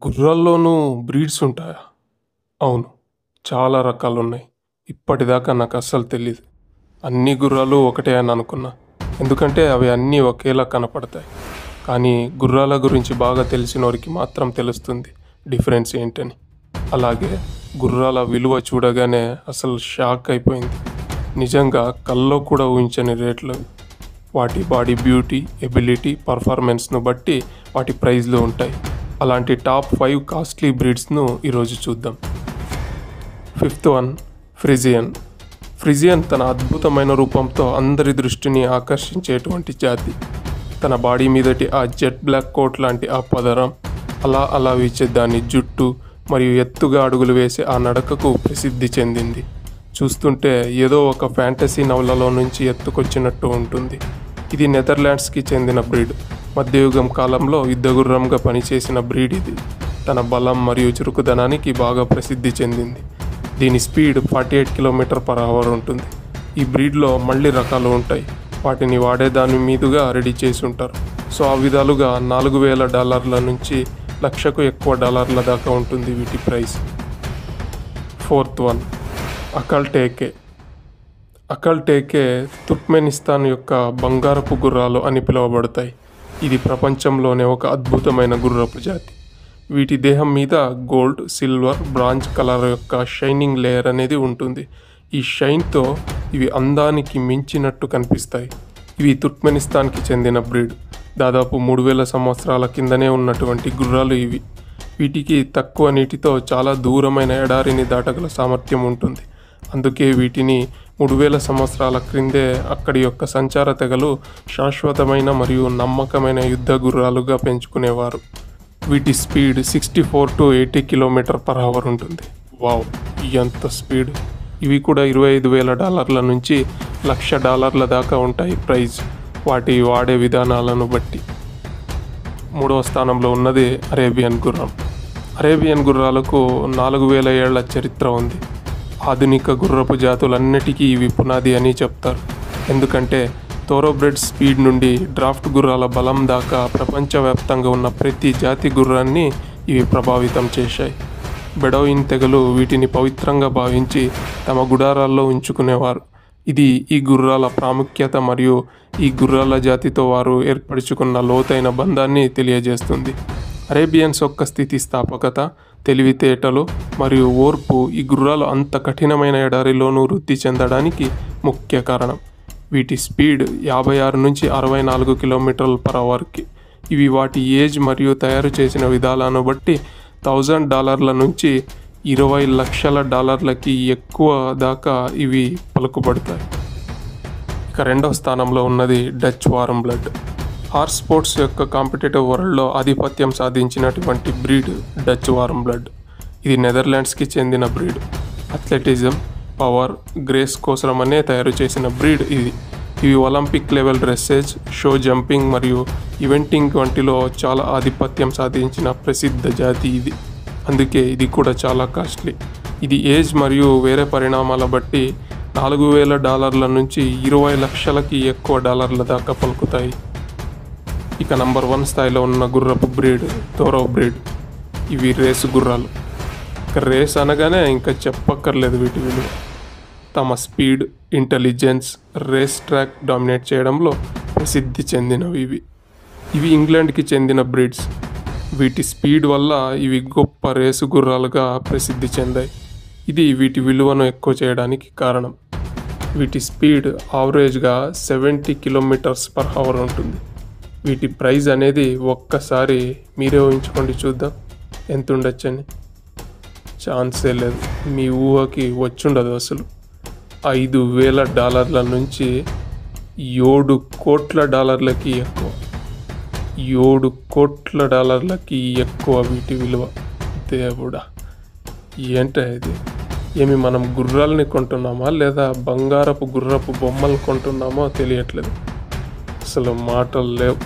గుర్రాల్లోనూ breeds ఉంటాయా? అవును. చాలా రకాలున్నాయి. ఇప్పటిదాకా నాకు అస్సలు తెలీదు. అన్ని గుర్రాలు ఒకటే అని అనుకున్నా. ఎందుకంటే అవి అన్నీ ఒకేలా కనపడతాయి. కానీ గుర్రాల గురించి బాగా తెలిసినోరికి మాత్రం తెలుస్తుంది డిఫరెన్స్ ఏంటని. అలాగే గుర్రాల విలువ చూడగానే అసలు షాక్ అయిపోయింది. నిజంగా కల్లో కూడా ఊహించని రేట్లు. వాటి బాడీ బ్యూటీ, ఎబిలిటీ, పర్ఫార్మెన్స్ను బట్టి వాటి ప్రైజ్లు ఉంటాయి. అలాంటి టాప్ 5 కాస్ట్లీ బ్రీడ్స్ను ఈరోజు చూద్దాం. 5th one, Phrygian. ఫ్రిజియన్ తన అద్భుతమైన రూపంతో అందరి దృష్టిని ఆకర్షించేటువంటి జాతి. తన బాడీ మీదటి ఆ జెట్ బ్లాక్ కోట్ లాంటి ఆ పదరం, అలా వీచే దాని జుట్టు మరియు ఎత్తుగా అడుగులు వేసే ఆ నడకకు ప్రసిద్ధి చెందింది. చూస్తుంటే ఏదో ఒక ఫ్యాంటసీ నవలలో నుంచి ఎత్తుకొచ్చినట్టు ఉంటుంది. ఇది నెదర్లాండ్స్కి చెందిన బ్రీడ్. మధ్యయుగం కాలంలో యుద్ధగుర్రంగా పనిచేసిన బ్రీడ్ ఇది. తన బలం మరియు చురుకుదనానికి బాగా ప్రసిద్ధి చెందింది. దీని స్పీడ్ 48 km/h ఉంటుంది. ఈ బ్రీడ్లో మళ్ళీ రకాలు ఉంటాయి. వాటిని వాడేదాని మీదుగా రెడీ చేసి ఉంటారు. సో ఆ విధాలుగా $4,000 నుంచి లక్షకు ఎక్కువ డాలర్ల దాకా ఉంటుంది వీటి price. 4th one, Akhal Teke. Akhal Teke Turkmenistan యొక్క బంగారపు గుర్రాలు అని పిలువబడతాయి. ఇది ప్రపంచంలోనే ఒక అద్భుతమైన గుర్రపు జాతి. వీటి దేహం మీద గోల్డ్, సిల్వర్, బ్రాంజ్ కలర్ యొక్క షైనింగ్ లేయర్ అనేది ఉంటుంది. ఈ షైన్తో ఇవి అందానికి మించినట్టు కనిపిస్తాయి. ఇవి తుర్క్మెనిస్తాన్కి చెందిన బ్రీడ్. దాదాపు 3,000 సంవత్సరాల కిందనే ఉన్నటువంటి గుర్రాలు ఇవి. వీటికి తక్కువ నీటితో చాలా దూరమైన ఎడారిని దాటగల సామర్థ్యం ఉంటుంది. అందుకే వీటిని 3,000 సంవత్సరాల క్రిందే అక్కడి యొక్క సంచార తెగలు శాశ్వతమైన మరియు నమ్మకమైన యుద్ధ గుర్రాలుగా పెంచుకునేవారు. వీటి స్పీడ్ 64 to 80 km/h ఉంటుంది. వావ్, ఎంత స్పీడ్! ఇవి కూడా $25,000 నుంచి $1,00,000 దాకా ఉంటాయి ప్రైజ్, వాటి వాడే విధానాలను బట్టి. 3వ స్థానంలో ఉన్నది అరేబియన్ గుర్రం. అరేబియన్ గుర్రాలకు 4,000 ఏళ్ల చరిత్ర ఉంది. ఆధునిక గుర్రపు జాతులన్నిటికీ ఇవి పునాది అని చెప్తారు. ఎందుకంటే థోరోబ్రెడ్ స్పీడ్ నుండి డ్రాఫ్ట్ గుర్రాల బలం దాకా ప్రపంచవ్యాప్తంగా ఉన్న ప్రతి జాతి గుర్రాన్ని ఇవి ప్రభావితం చేశాయి. బెడౌయిన్ తెగలు వీటిని పవిత్రంగా భావించి తమ గుడారాల్లో ఉంచుకునేవారు. ఇది ఈ గుర్రాల ప్రాముఖ్యత మరియు ఈ గుర్రాల జాతితో వారు ఏర్పరచుకున్న లోతైన బంధాన్ని తెలియజేస్తుంది. అరేబియన్స్ యొక్క స్థితిస్థాపకత, తెలివితేటలు మరియు ఓర్పు ఈ గుర్రాలు అంత కఠినమైన ఎడారిలోనూ వృద్ధి చెందడానికి ముఖ్య కారణం. వీటి స్పీడ్ 56 నుంచి 64 km/h. ఇవి వాటి ఏజ్ మరియు తయారు చేసిన విధాలను బట్టి $1,000 నుంచి $20 లక్షలకి ఎక్కువ దాకా ఇవి పలుకుబడతాయి. ఇక 2వ స్థానంలో ఉన్నది Dutch warm blood. Horse sports యొక్క కాంపిటేటివ్ వరల్డ్లో ఆధిపత్యం సాధించినటువంటి బ్రీడ్ డచ్ వార్మ్ బ్లడ్. ఇది నెదర్లాండ్స్కి చెందిన బ్రీడ్. అథ్లెటిజం, పవర్, గ్రేస్ కోసమనే తయారు చేసిన బ్రీడ్ ఇది. ఇవి ఒలింపిక్ లెవెల్ డ్రెస్సేజ్, షో జంపింగ్ మరియు ఈవెంటింగ్ వంటిలో చాలా ఆధిపత్యం సాధించిన ప్రసిద్ధ జాతి ఇది. అందుకే ఇది కూడా చాలా కాస్ట్లీ. ఇది ఏజ్ మరియు వేరే పరిణామాల బట్టి $4,000 నుంచి $20 లక్షలకి ఎక్కువ డాలర్ల దాకా పలుకుతాయి. ఇక నంబర్ 1 స్థాయిలో ఉన్న గుర్రపు బ్రీడ్ థోరో బ్రీడ్. ఇవి రేసు గుర్రాలు. ఇక రేస్ అనగానే ఇంకా చెప్పక్కర్లేదు వీటి విలువ. తమ speed, intelligence, race track dominate చేయడంలో ప్రసిద్ధి చెందినవి ఇవి. ఇవి ఇంగ్లాండ్కి చెందిన బ్రీడ్స్. వీటి స్పీడ్ వల్ల ఇవి గొప్ప రేసు గుర్రాలుగా ప్రసిద్ధి చెందాయి. ఇది వీటి విలువను ఎక్కువ చేయడానికి కారణం. వీటి స్పీడ్ యావరేజ్గా 70 km/h ఉంటుంది. వీటి ప్రైజ్ అనేది ఒక్కసారి మీరే ఊహించుకోండి చూద్దాం ఎంత ఉండొచ్చని. ఛాన్సే లేదు, మీ ఊహకి వచ్చుండదు అసలు. $5,000 నుంచి $7 కోట్ల ఎక్కువ. $7 కోట్ల ఎక్కువ వీటి విలువ. దేవుడా, ఏంటో ఇది! ఏమి మనం గుర్రాలని కొంటున్నామా లేదా బంగారపు గుర్రపు బొమ్మలు కొంటున్నామో తెలియట్లేదు. అసలు మాటలు లేవు.